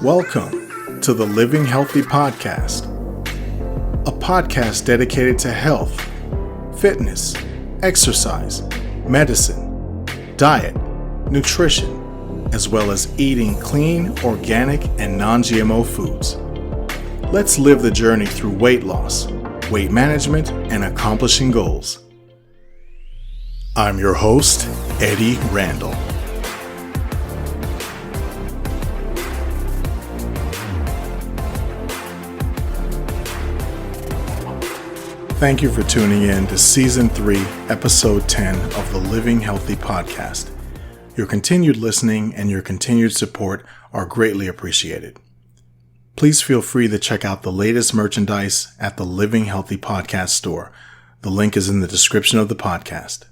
Welcome to the Living Healthy Podcast, a podcast dedicated to health, fitness, exercise, medicine, diet, nutrition, as well as eating clean, organic, and non-GMO foods. Let's live the journey through weight loss, weight management, and accomplishing goals. I'm your host, Eddie Randall. Thank you for tuning in to Season 3, Episode 10 of the Living Healthy Podcast. Your continued listening and your continued support are greatly appreciated. Please feel free to check out the latest merchandise at the Living Healthy Podcast store. The link is in the description of the podcast.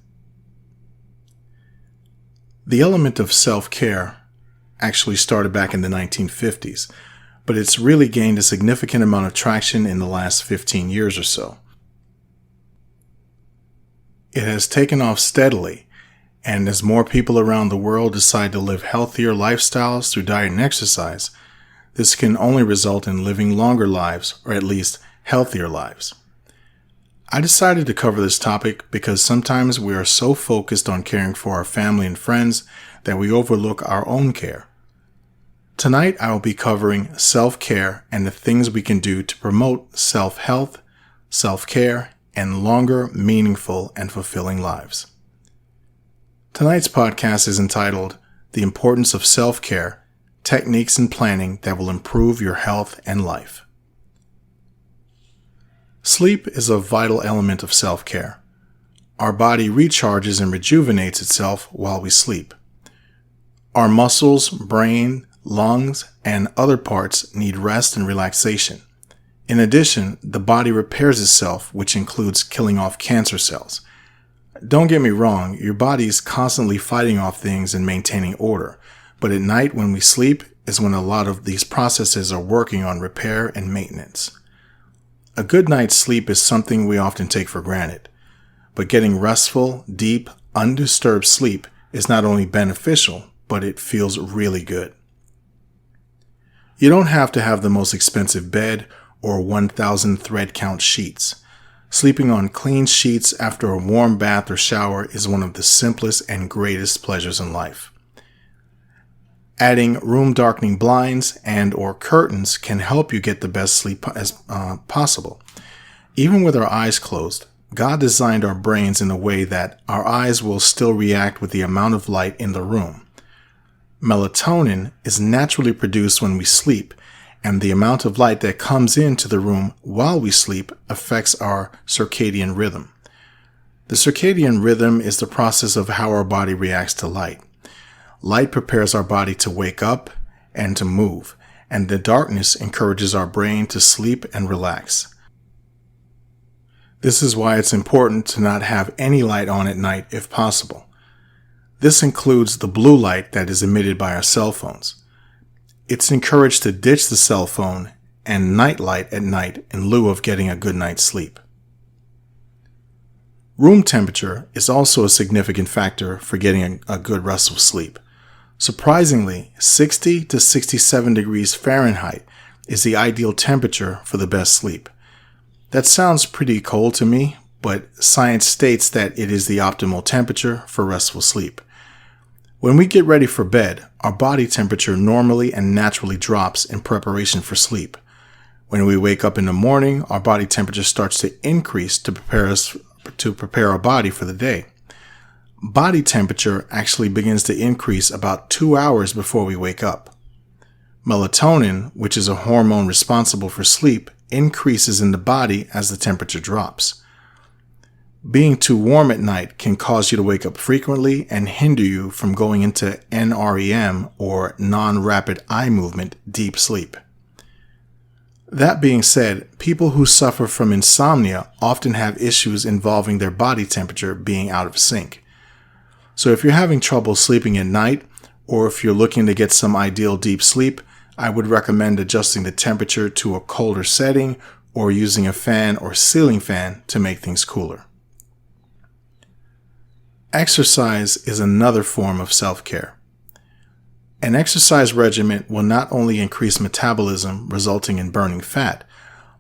The element of self-care actually started back in the 1950s, but it's really gained a significant amount of traction in the last 15 years or so. It has taken off steadily, and as more people around the world decide to live healthier lifestyles through diet and exercise, this can only result in living longer lives, or at least healthier lives. I decided to cover this topic because sometimes we are so focused on caring for our family and friends that we overlook our own care. Tonight I will be covering self-care and the things we can do to promote self-health, self-care, and longer, meaningful, and fulfilling lives. Tonight's podcast is entitled The Importance of Self-Care, Techniques and Planning That Will Improve Your Health and Life. Sleep is a vital element of self-care. Our body recharges and rejuvenates itself while we sleep. Our muscles, brain, lungs, and other parts need rest and relaxation. In addition, the body repairs itself, which includes killing off cancer cells. Don't get me wrong, your body is constantly fighting off things and maintaining order, but at night when we sleep is when a lot of these processes are working on repair and maintenance. A good night's sleep is something we often take for granted, but getting restful, deep, undisturbed sleep is not only beneficial, but it feels really good. You don't have to have the most expensive bed or 1,000 thread count sheets. Sleeping on clean sheets after a warm bath or shower is one of the simplest and greatest pleasures in life. Adding room darkening blinds and or curtains can help you get the best sleep as possible. Even with our eyes closed, God designed our brains in a way that our eyes will still react with the amount of light in the room. Melatonin is naturally produced when we sleep, and the amount of light that comes into the room while we sleep affects our circadian rhythm. The circadian rhythm is the process of how our body reacts to light. Light prepares our body to wake up and to move, and the darkness encourages our brain to sleep and relax. This is why it's important to not have any light on at night if possible. This includes the blue light that is emitted by our cell phones. It's encouraged to ditch the cell phone and night light at night in lieu of getting a good night's sleep. Room temperature is also a significant factor for getting a good restful sleep. Surprisingly, 60 to 67 degrees Fahrenheit is the ideal temperature for the best sleep. That sounds pretty cold to me, but science states that it is the optimal temperature for restful sleep. When we get ready for bed, our body temperature normally and naturally drops in preparation for sleep. When we wake up in the morning, our body temperature starts to increase to prepare our body for the day. Body temperature actually begins to increase about 2 hours before we wake up. Melatonin, which is a hormone responsible for sleep, increases in the body as the temperature drops. Being too warm at night can cause you to wake up frequently and hinder you from going into NREM, or non-rapid eye movement, deep sleep. That being said, people who suffer from insomnia often have issues involving their body temperature being out of sync. So if you're having trouble sleeping at night, or if you're looking to get some ideal deep sleep, I would recommend adjusting the temperature to a colder setting or using a fan or ceiling fan to make things cooler. Exercise is another form of self-care. An exercise regimen will not only increase metabolism, resulting in burning fat,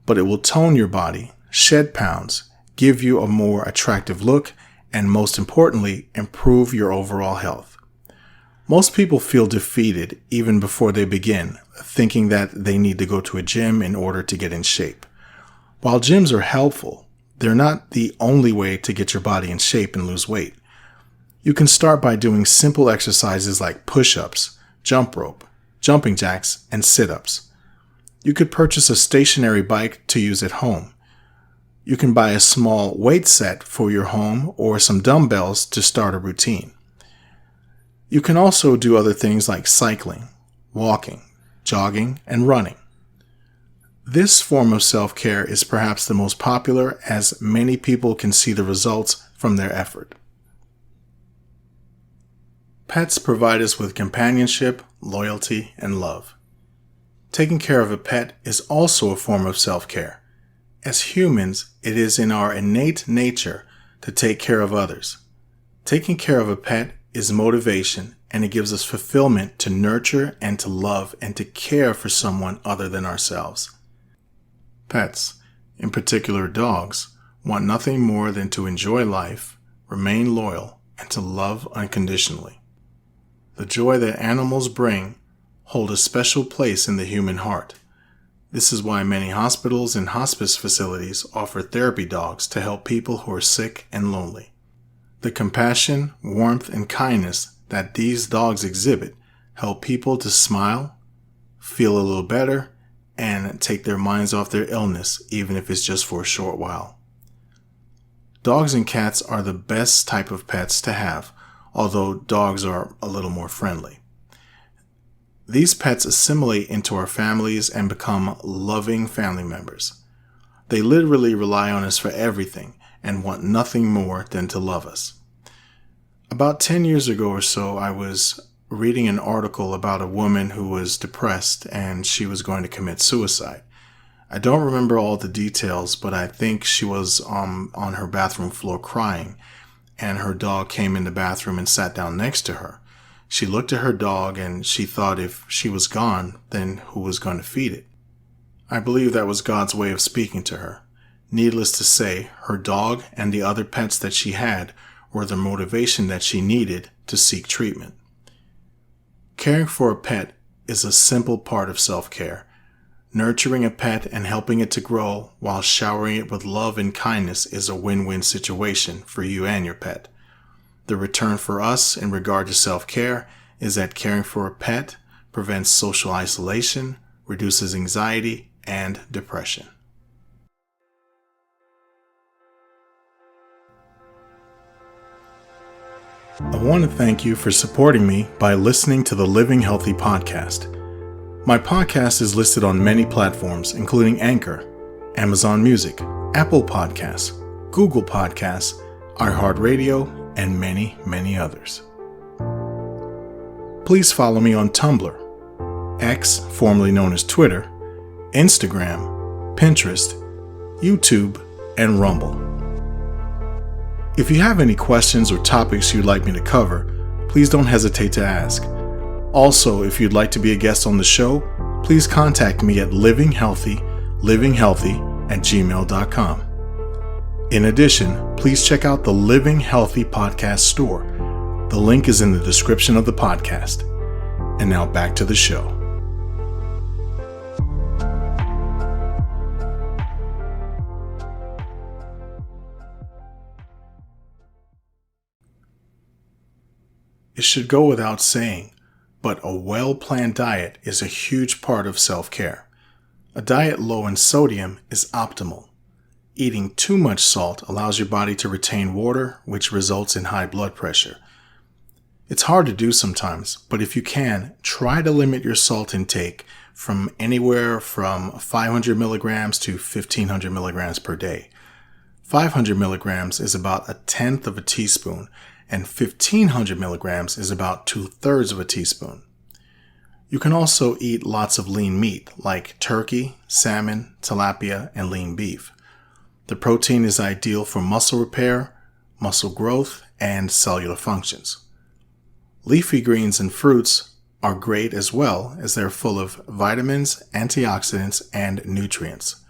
but it will tone your body, shed pounds, give you a more attractive look, and most importantly, improve your overall health. Most people feel defeated even before they begin, thinking that they need to go to a gym in order to get in shape. While gyms are helpful, they're not the only way to get your body in shape and lose weight. You can start by doing simple exercises like push-ups, jump rope, jumping jacks, and sit-ups. You could purchase a stationary bike to use at home. You can buy a small weight set for your home or some dumbbells to start a routine. You can also do other things like cycling, walking, jogging, and running. This form of self-care is perhaps the most popular, as many people can see the results from their effort. Pets provide us with companionship, loyalty, and love. Taking care of a pet is also a form of self-care. As humans, it is in our innate nature to take care of others. Taking care of a pet is motivation, and it gives us fulfillment to nurture and to love and to care for someone other than ourselves. Pets, in particular dogs, want nothing more than to enjoy life, remain loyal, and to love unconditionally. The joy that animals bring hold a special place in the human heart. This is why many hospitals and hospice facilities offer therapy dogs to help people who are sick and lonely. The compassion, warmth, and kindness that these dogs exhibit help people to smile, feel a little better, and take their minds off their illness, even if it's just for a short while. Dogs and cats are the best type of pets to have, although dogs are a little more friendly. These pets assimilate into our families and become loving family members. They literally rely on us for everything and want nothing more than to love us. About 10 years ago or so, I was reading an article about a woman who was depressed and she was going to commit suicide. I don't remember all the details, but I think she was on her bathroom floor crying, and her dog came in the bathroom and sat down next to her. She looked at her dog and she thought if she was gone, then who was going to feed it? I believe that was God's way of speaking to her. Needless to say, her dog and the other pets that she had were the motivation that she needed to seek treatment. Caring for a pet is a simple part of self-care. Nurturing a pet and helping it to grow while showering it with love and kindness is a win-win situation for you and your pet. The return for us in regard to self-care is that caring for a pet prevents social isolation, reduces anxiety, and depression. I want to thank you for supporting me by listening to the Living Healthy podcast. My podcast is listed on many platforms, including Anchor, Amazon Music, Apple Podcasts, Google Podcasts, iHeartRadio, and many, many others. Please follow me on Tumblr, X, formerly known as Twitter, Instagram, Pinterest, YouTube, and Rumble. If you have any questions or topics you'd like me to cover, please don't hesitate to ask. Also, if you'd like to be a guest on the show, please contact me at livinghealthy@gmail.com. In addition, please check out the Living Healthy podcast store. The link is in the description of the podcast. And now back to the show. It should go without saying, but a well-planned diet is a huge part of self-care. A diet low in sodium is optimal. Eating too much salt allows your body to retain water, which results in high blood pressure. It's hard to do sometimes, but if you can, try to limit your salt intake from anywhere from 500 milligrams to 1500 milligrams per day. 500 milligrams is about 1/10 of a teaspoon, and 1500 milligrams is about 2/3 of a teaspoon. You can also eat lots of lean meat like turkey, salmon, tilapia, and lean beef. The protein is ideal for muscle repair, muscle growth, and cellular functions. Leafy greens and fruits are great as well, as they're full of vitamins, antioxidants, and nutrients.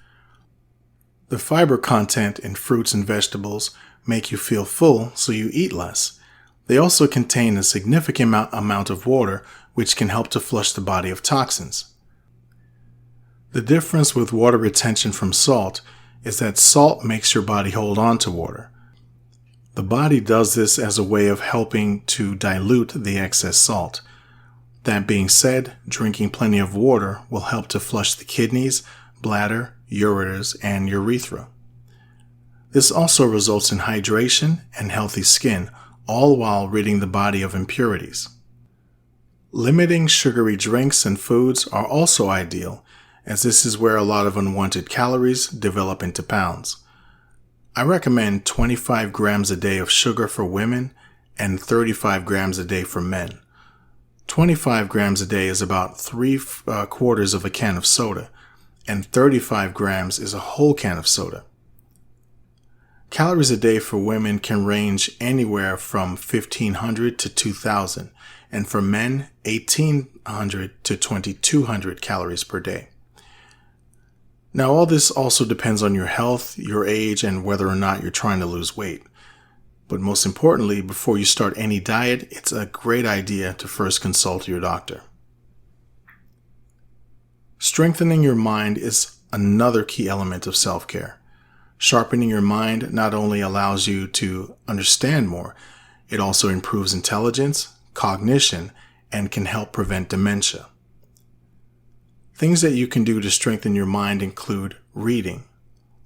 The fiber content in fruits and vegetables make you feel full, so you eat less. They also contain a significant amount of water, which can help to flush the body of toxins. The difference with water retention from salt is that salt makes your body hold on to water. The body does this as a way of helping to dilute the excess salt. That being said, drinking plenty of water will help to flush the kidneys, bladder, ureters, and urethra. This also results in hydration and healthy skin, all while ridding the body of impurities. Limiting sugary drinks and foods are also ideal, as this is where a lot of unwanted calories develop into pounds. I recommend 25 grams a day of sugar for women and 35 grams a day for men. 25 grams a day is about 3/4 of a can of soda, and 35 grams is a whole can of soda. Calories a day for women can range anywhere from 1,500 to 2,000, and for men, 1,800 to 2,200 calories per day. Now, all this also depends on your health, your age, and whether or not you're trying to lose weight. But most importantly, before you start any diet, it's a great idea to first consult your doctor. Strengthening your mind is another key element of self-care. Sharpening your mind not only allows you to understand more, it also improves intelligence, cognition, and can help prevent dementia. Things that you can do to strengthen your mind include reading,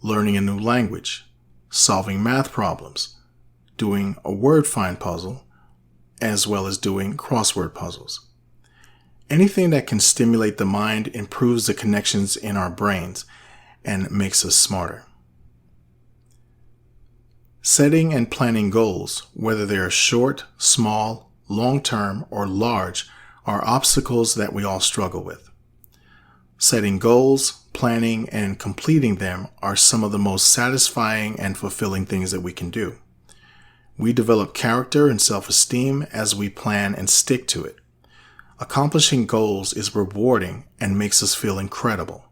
learning a new language, solving math problems, doing a word find puzzle, as well as doing crossword puzzles. Anything that can stimulate the mind improves the connections in our brains and makes us smarter. Setting and planning goals, whether they are short, small, long-term, or large, are obstacles that we all struggle with. Setting goals, planning, and completing them are some of the most satisfying and fulfilling things that we can do. We develop character and self-esteem as we plan and stick to it. Accomplishing goals is rewarding and makes us feel incredible.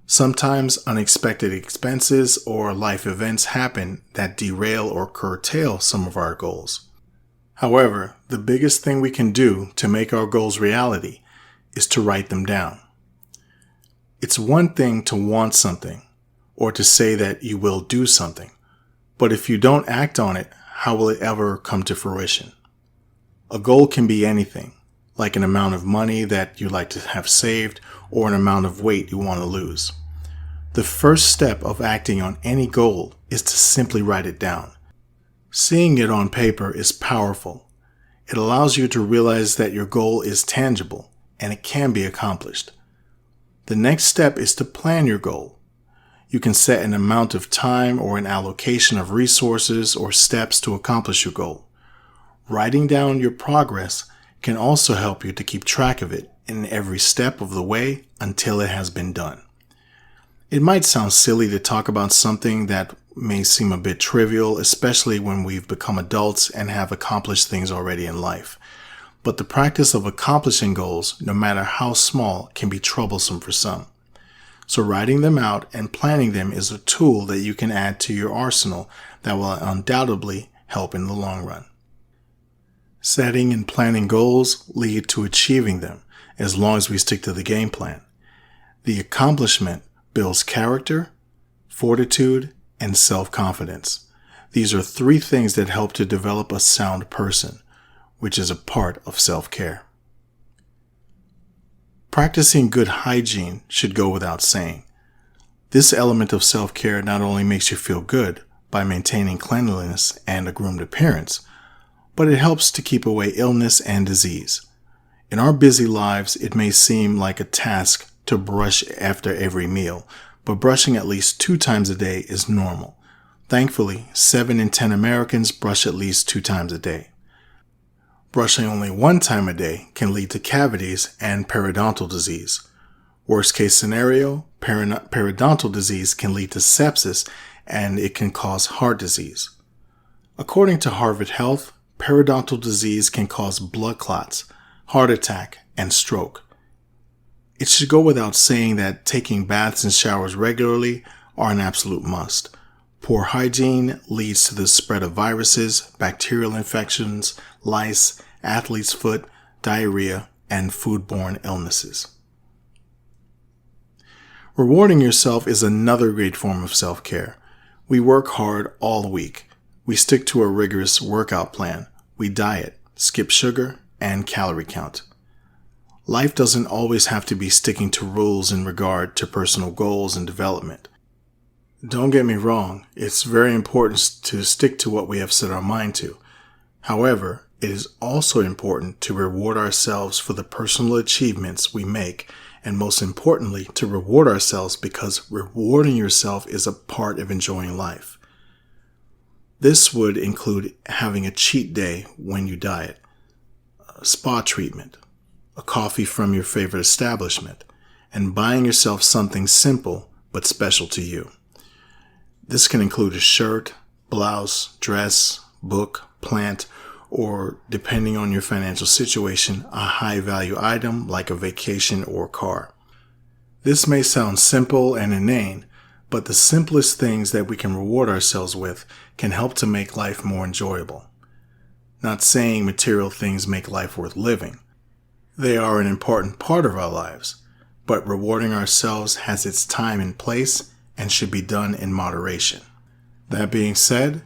Sometimes unexpected expenses or life events happen that derail or curtail some of our goals. However, the biggest thing we can do to make our goals reality is to write them down. It's one thing to want something or to say that you will do something, but if you don't act on it, how will it ever come to fruition? A goal can be anything, like an amount of money that you like to have saved or an amount of weight you want to lose. The first step of acting on any goal is to simply write it down. Seeing it on paper is powerful. It allows you to realize that your goal is tangible and it can be accomplished. The next step is to plan your goal. You can set an amount of time or an allocation of resources or steps to accomplish your goal. Writing down your progress can also help you to keep track of it in every step of the way until it has been done. It might sound silly to talk about something that may seem a bit trivial, especially when we've become adults and have accomplished things already in life. But the practice of accomplishing goals, no matter how small, can be troublesome for some. So writing them out and planning them is a tool that you can add to your arsenal that will undoubtedly help in the long run. Setting and planning goals lead to achieving them as long as we stick to the game plan. The accomplishment builds character, fortitude, and self-confidence. These are 3 things that help to develop a sound person, which is a part of self-care. Practicing good hygiene should go without saying. This element of self-care not only makes you feel good by maintaining cleanliness and a groomed appearance, but it helps to keep away illness and disease. In our busy lives, it may seem like a task to brush after every meal, but brushing at least 2 times a day is normal. Thankfully, 7 in 10 Americans brush at least 2 times a day. Brushing only 1 time a day can lead to cavities and periodontal disease. Worst case scenario, periodontal disease can lead to sepsis and it can cause heart disease. According to Harvard Health, periodontal disease can cause blood clots, heart attack, and stroke. It should go without saying that taking baths and showers regularly are an absolute must. Poor hygiene leads to the spread of viruses, bacterial infections, lice, athlete's foot, diarrhea, and foodborne illnesses. Rewarding yourself is another great form of self-care. We work hard all week. We stick to a rigorous workout plan. We diet, skip sugar, and calorie count. Life doesn't always have to be sticking to rules in regard to personal goals and development. Don't get me wrong, it's very important to stick to what we have set our mind to. However, it is also important to reward ourselves for the personal achievements we make, and most importantly, to reward ourselves because rewarding yourself is a part of enjoying life. This would include having a cheat day when you diet, a spa treatment, a coffee from your favorite establishment, and buying yourself something simple but special to you. This can include a shirt, blouse, dress, book, plant, or, depending on your financial situation, a high-value item like a vacation or car. This may sound simple and inane, but the simplest things that we can reward ourselves with can help to make life more enjoyable. Not saying material things make life worth living. They are an important part of our lives, but rewarding ourselves has its time and place and should be done in moderation. That being said,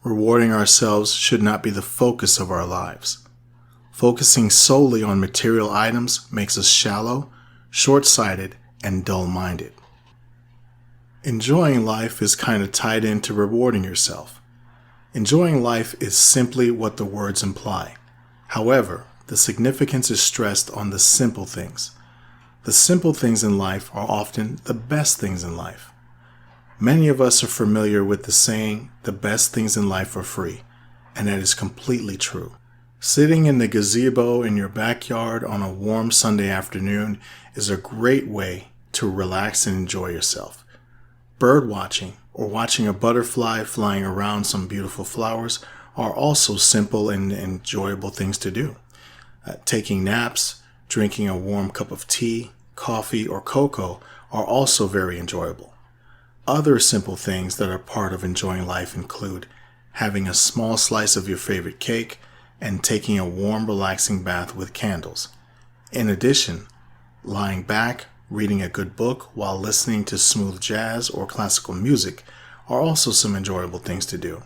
rewarding ourselves should not be the focus of our lives. Focusing solely on material items makes us shallow, short-sighted, and dull-minded. Enjoying life is kind of tied into rewarding yourself. Enjoying life is simply what the words imply. However, the significance is stressed on the simple things. The simple things in life are often the best things in life. Many of us are familiar with the saying, the best things in life are free, and that is completely true. Sitting in the gazebo in your backyard on a warm Sunday afternoon is a great way to relax and enjoy yourself. Bird watching or watching a butterfly flying around some beautiful flowers are also simple and enjoyable things to do. Taking naps, drinking a warm cup of tea, coffee, or cocoa are also very enjoyable. Other simple things that are part of enjoying life include having a small slice of your favorite cake and taking a warm, relaxing bath with candles. In addition, lying back, reading a good book while listening to smooth jazz or classical music are also some enjoyable things to do.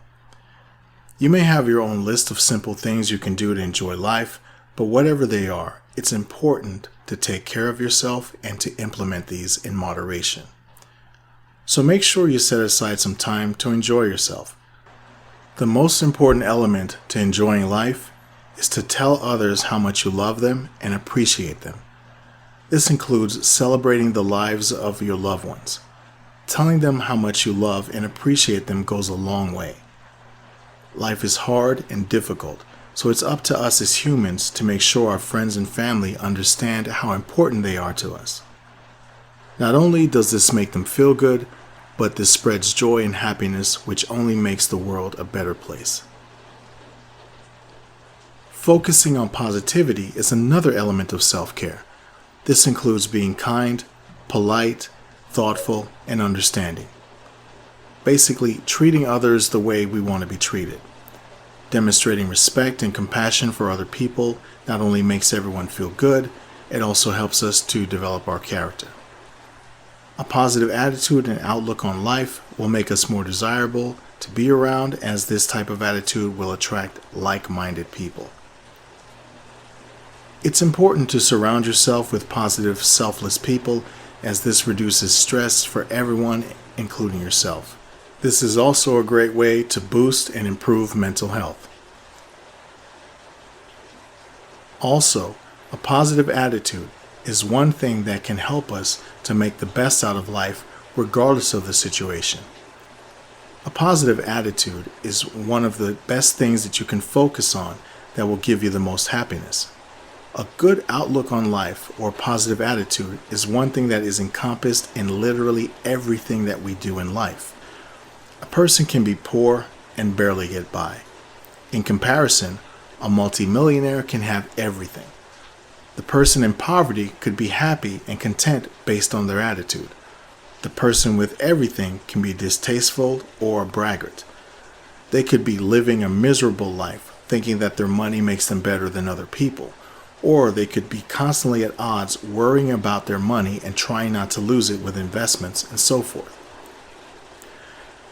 You may have your own list of simple things you can do to enjoy life, but whatever they are, it's important to take care of yourself and to implement these in moderation. So make sure you set aside some time to enjoy yourself. The most important element to enjoying life is to tell others how much you love them and appreciate them. This includes celebrating the lives of your loved ones. Telling them how much you love and appreciate them goes a long way. Life is hard and difficult, so it's up to us as humans to make sure our friends and family understand how important they are to us. Not only does this make them feel good, but this spreads joy and happiness, which only makes the world a better place. Focusing on positivity is another element of self-care. This includes being kind, polite, thoughtful, and understanding. Basically, treating others the way we want to be treated. Demonstrating respect and compassion for other people not only makes everyone feel good, it also helps us to develop our character. A positive attitude and outlook on life will make us more desirable to be around, as this type of attitude will attract like-minded people. It's important to surround yourself with positive, selfless people, as this reduces stress for everyone, including yourself. This is also a great way to boost and improve mental health. Also, a positive attitude is one thing that can help us to make the best out of life regardless of the situation. A positive attitude is one of the best things that you can focus on that will give you the most happiness. A good outlook on life or positive attitude is one thing that is encompassed in literally everything that we do in life. A person can be poor and barely get by. In comparison, a multimillionaire can have everything. The person in poverty could be happy and content based on their attitude. The person with everything can be distasteful or a braggart. They could be living a miserable life, thinking that their money makes them better than other people. Or they could be constantly at odds, worrying about their money and trying not to lose it with investments and so forth.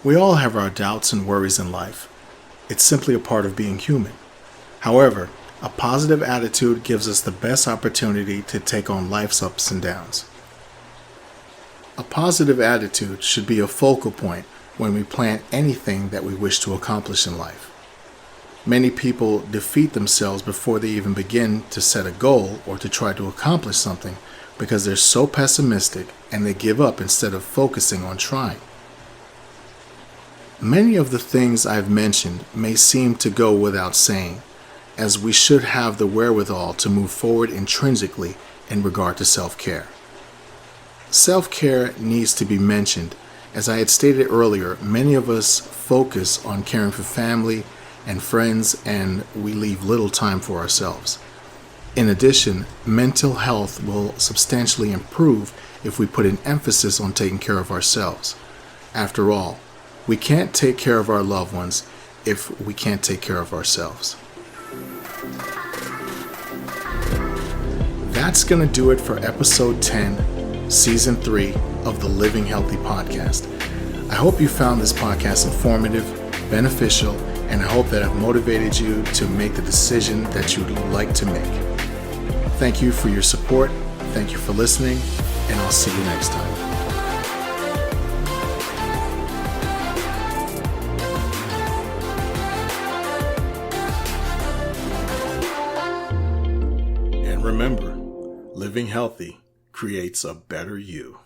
We all have our doubts and worries in life. It's simply a part of being human. However, a positive attitude gives us the best opportunity to take on life's ups and downs. A positive attitude should be a focal point when we plan anything that we wish to accomplish in life. Many people defeat themselves before they even begin to set a goal or to try to accomplish something because they're so pessimistic and they give up instead of focusing on trying. Many of the things I've mentioned may seem to go without saying, as we should have the wherewithal to move forward intrinsically in regard to self-care. Self-care needs to be mentioned. As I had stated earlier, many of us focus on caring for family and friends, and we leave little time for ourselves. In addition, mental health will substantially improve if we put an emphasis on taking care of ourselves. After all, we can't take care of our loved ones if we can't take care of ourselves. That's going to do it for episode 10, season 3 of the Living Healthy podcast. I hope you found this podcast informative, beneficial, and I hope that I've motivated you to make the decision that you'd like to make. Thank you for your support. Thank you for listening, and I'll see you next time. And remember, living healthy creates a better you.